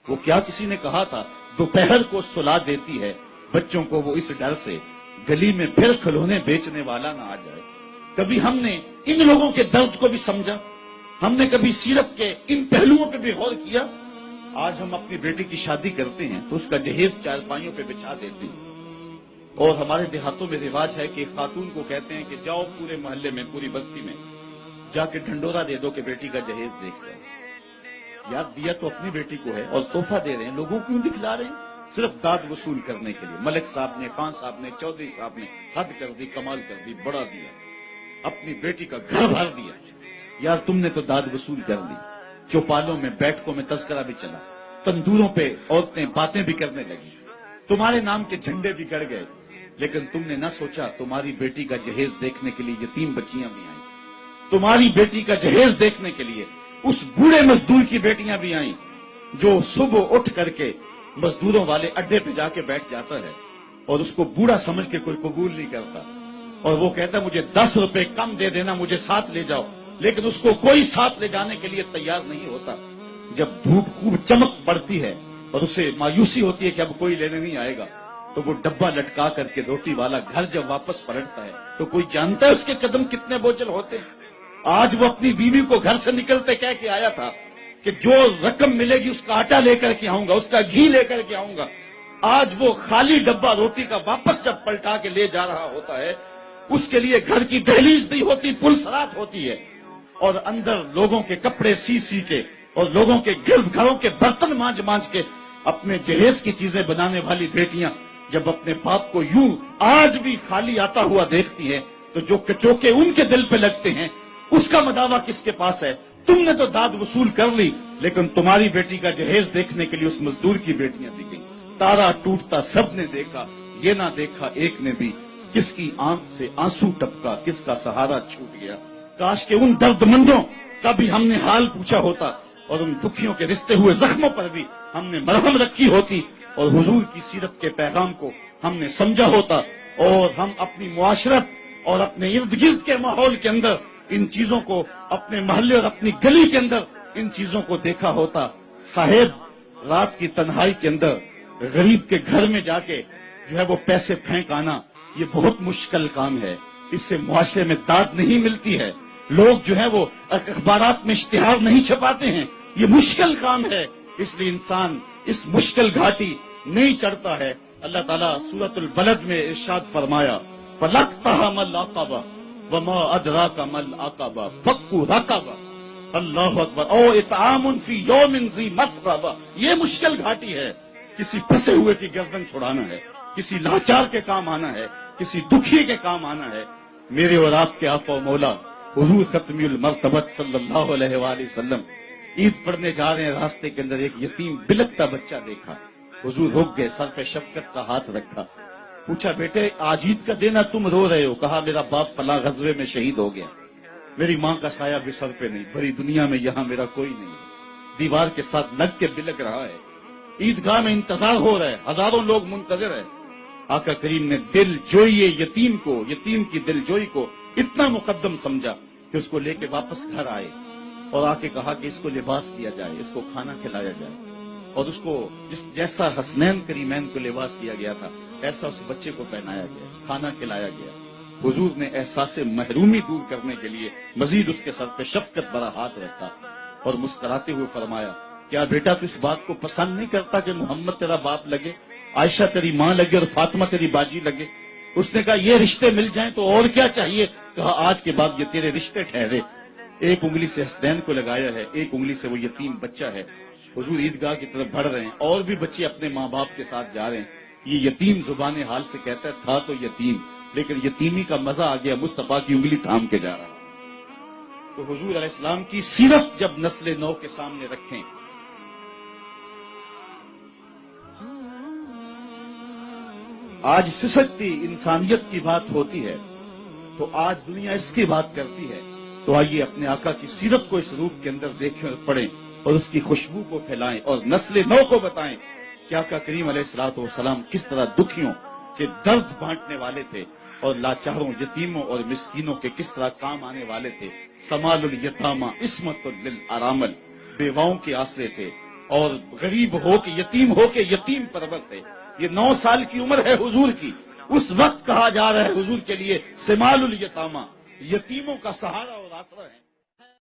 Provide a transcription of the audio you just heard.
وہ کیا کسی نے کہا تھا، دوپہر کو سلا دیتی ہے بچوں کو وہ اس ڈر سے گلی میں پھر کھلونے بیچنے والا نہ آ جائے۔ کبھی ہم نے ان لوگوں کے درد کو بھی سمجھا؟ ہم نے کبھی سیرت کے ان پہلوؤں پہ بھی غور کیا؟ آج ہم اپنی بیٹی کی شادی کرتے ہیں تو اس کا جہیز چارپائیوں پہ بچھا دیتے ہیں، اور ہمارے دیہاتوں میں رواج ہے کہ خاتون کو کہتے ہیں کہ جاؤ پورے محلے میں، پوری بستی میں جا کے ڈھنڈورا دے دو کہ بیٹی کا جہیز دیکھ جاؤ۔ یار دیا تو اپنی بیٹی کو ہے اور تحفہ دے رہے ہیں، لوگوں کیوں دکھلا رہے ہیں؟ صرف داد وصول کرنے کے لیے۔ ملک صاحب نے، خان صاحب نے، چودھری صاحب نے حد کر دی، کمال کر دی، بڑا دیا، اپنی بیٹی کا گھر بھر دیا۔ یار تم نے تو داد وصول کر لی، چوپالوں میں، بیٹھکوں میں تذکرہ بھی چلا، تندوروں پہ عورتیں باتیں بھی کرنے لگی، تمہارے نام کے جھنڈے بھی گڑ گئے، لیکن تم نے نہ سوچا تمہاری بیٹی کا جہیز دیکھنے کے لیے یتیم بچیاں بھی آئیں، تمہاری بیٹی کا جہیز دیکھنے کے لیے اس بوڑھے مزدور کی بیٹیاں بھی آئیں جو صبح اٹھ کر کے مزدوروں والے اڈے پہ جا کے بیٹھ جاتا ہے اور اس کو بوڑھا سمجھ کے کوئی قبول نہیں کرتا، اور وہ کہتا ہے مجھے 10 روپے کم دے دینا، مجھے ساتھ لے جاؤ، لیکن اس کو کوئی ساتھ لے جانے کے لیے تیار نہیں ہوتا۔ جب دھوپ خوب چمک پڑتی ہے اور اسے مایوسی ہوتی ہے کہ اب کوئی لینے نہیں آئے گا، تو وہ ڈبہ لٹکا کر کے روٹی والا گھر جب واپس پلٹتا ہے تو کوئی جانتا ہے اس کے قدم کتنے بوجھل ہوتے ہیں؟ آج وہ اپنی بیوی کو گھر سے نکلتے کہہ کے آیا تھا کہ جو رقم ملے گی اس کا آٹا لے کر کے آؤں گا، اس کا گھی لے کر کے آؤں گا۔ آج وہ خالی ڈبہ روٹی کا واپس جب پلٹا کے لے جا رہا ہوتا ہے، اس کے لیے گھر کی دہلیز نہیں ہوتی، پلسرات ہوتی ہے، اور اندر لوگوں کے کپڑے سی کے اور لوگوں کے گھروں کے برتن مانج کے اپنے جہیز کی چیزیں بنانے والی بیٹیاں جب اپنے باپ کو یوں آج بھی خالی آتا ہوا دیکھتی ہیں تو جو کچوکے ان کے دل پہ لگتے ہیں اس کا مداوع کس کے پاس ہے؟ تم نے تو داد وصول کر لی، لیکن تمہاری بیٹی کا جہیز دیکھنے کے لیے اس مزدور کی بیٹیاں بھی گئیں۔ تارا ٹوٹتا سب نے دیکھا، یہ نہ دیکھا ایک نے بھی، کس کی آنکھ سے آنسو ٹپکا، کس کا سہارا چھوٹ گیا۔ کاش کہ ان درد مندوں کا بھی ہم نے حال پوچھا ہوتا اور ان دکھیوں کے رشتے ہوئے زخموں پر بھی ہم نے مرہم رکھی ہوتی اور حضور کی سیرت کے پیغام کو ہم نے سمجھا ہوتا، اور ہم اپنی معاشرت اور اپنے ارد گرد کے ماحول کے اندر ان چیزوں کو، اپنے محلے اور اپنی گلی کے اندر ان چیزوں کو دیکھا ہوتا۔ صاحب رات کی تنہائی کے اندر غریب کے گھر میں جا کے جو ہے وہ پیسے پھینک آنا، یہ بہت مشکل کام ہے، اس سے معاشرے میں داد نہیں ملتی ہے، لوگ جو ہے وہ اخبارات میں اشتہار نہیں چھپاتے ہیں، یہ مشکل کام ہے، اس لیے انسان اس مشکل گھاٹی نہیں چڑھتا ہے۔ اللہ تعالیٰ سورۃ البلد میں ارشاد فرمایا فَلَقْتَحَمَ الْعَقَبَةَ وَمَا أَدْرَاكَ مَا الْعَقَبَةُ فَكُّ رَقَبَةٍ، اللہ اکبر، او اطعام فی یوم ذی مسغبہ، یہ مشکل گھاٹی ہے، کسی پھنسے ہوئے کی گردن چھڑانا ہے، کسی لاچار کے کام آنا ہے، کسی دکھی کے کام آنا ہے۔ میرے اور آپ کے آقا و مولا حضور ختمی المرتبت صلی اللہ علیہ وآلہ وسلم عید پڑھنے جا رہے ہیں، راستے کے اندر ایک یتیم بلکتا بچہ دیکھا، حضور رک گئے، سر پہ شفقت کا ہاتھ رکھا، پوچھا بیٹے آج عید کا دن ہے تم رو رہے ہو؟ کہا میرا باپ فلاں غزوے میں شہید ہو گیا، میری ماں کا سایہ بھی سر پہ نہیں، بھری دنیا میں یہاں میرا کوئی نہیں، دیوار کے ساتھ لگ کے بلک رہا ہے، عیدگاہ میں انتظار ہو رہا ہے، ہزاروں لوگ منتظر ہیں۔ آقا کریم نے دل جوئی یتیم کو، یتیم کی دل جوئی کو اتنا مقدم سمجھا کہ اس کو لے کے واپس گھر آئے اور آ کے کہا کہ اس کو لباس دیا جائے، اس کو کھانا کھلایا جائے، اور اس کو جیسا حسنین کریمین کو لباس دیا گیا تھا ایسا اس بچے کو پہنایا گیا، کھانا کھلایا گیا۔ حضور نے احساس محرومی دور کرنے کے لیے مزید اس کے سر پہ شفقت بھرا ہاتھ رکھا اور مسکراتے ہوئے فرمایا کیا بیٹا تو اس بات کو پسند نہیں کرتا کہ محمد تیرا باپ لگے، عائشہ تیری ماں لگے اور فاطمہ تیری باجی لگے؟ اس نے کہا یہ رشتے مل جائیں تو اور کیا چاہیے؟ کہا آج کے بعد یہ تیرے رشتے ٹھہرے۔ ایک انگلی سے حسنین کو لگایا ہے، ایک انگلی سے وہ یتیم بچہ ہے۔ حضور عیدگاہ کی طرف بڑھ رہے ہیں، اور بھی بچے اپنے ماں باپ کے ساتھ جا رہے ہیں۔ یہ یتیم زبان حال سے کہتا ہے تھا تو یتیم، لیکن یتیمی کا مزہ آ گیا، مصطفیٰ کی انگلی تھام کے جا رہا۔ تو حضور علیہ السلام کی سیرت جب نسل نو کے سامنے رکھیں، آج سسکتی انسانیت کی بات ہوتی ہے تو آج دنیا اس کی بات کرتی ہے، تو آئیے اپنے آقا کی سیرت کو اس روپ کے اندر دیکھیں اور پڑھیں اور اس کی خوشبو کو پھیلائیں اور نسل نو کو بتائیں کہ آقا کریم علیہ الصلوۃ والسلام کس طرح دکھیوں کے درد بانٹنے والے تھے اور لاچاروں، یتیموں اور مسکینوں کے کس طرح کام آنے والے تھے۔ سمال الیتامى عصمۃ للارامل، بیواؤں کے آسرے تھے، اور غریب ہو کے یتیم ہو کے یتیم پرورت ہے. یہ 9 سال کی عمر ہے حضور کی. اس وقت کہا جا رہا ہے حضور کے لیے سمال الیتامہ، یتیموں کا سہارا اور آسرا ہے.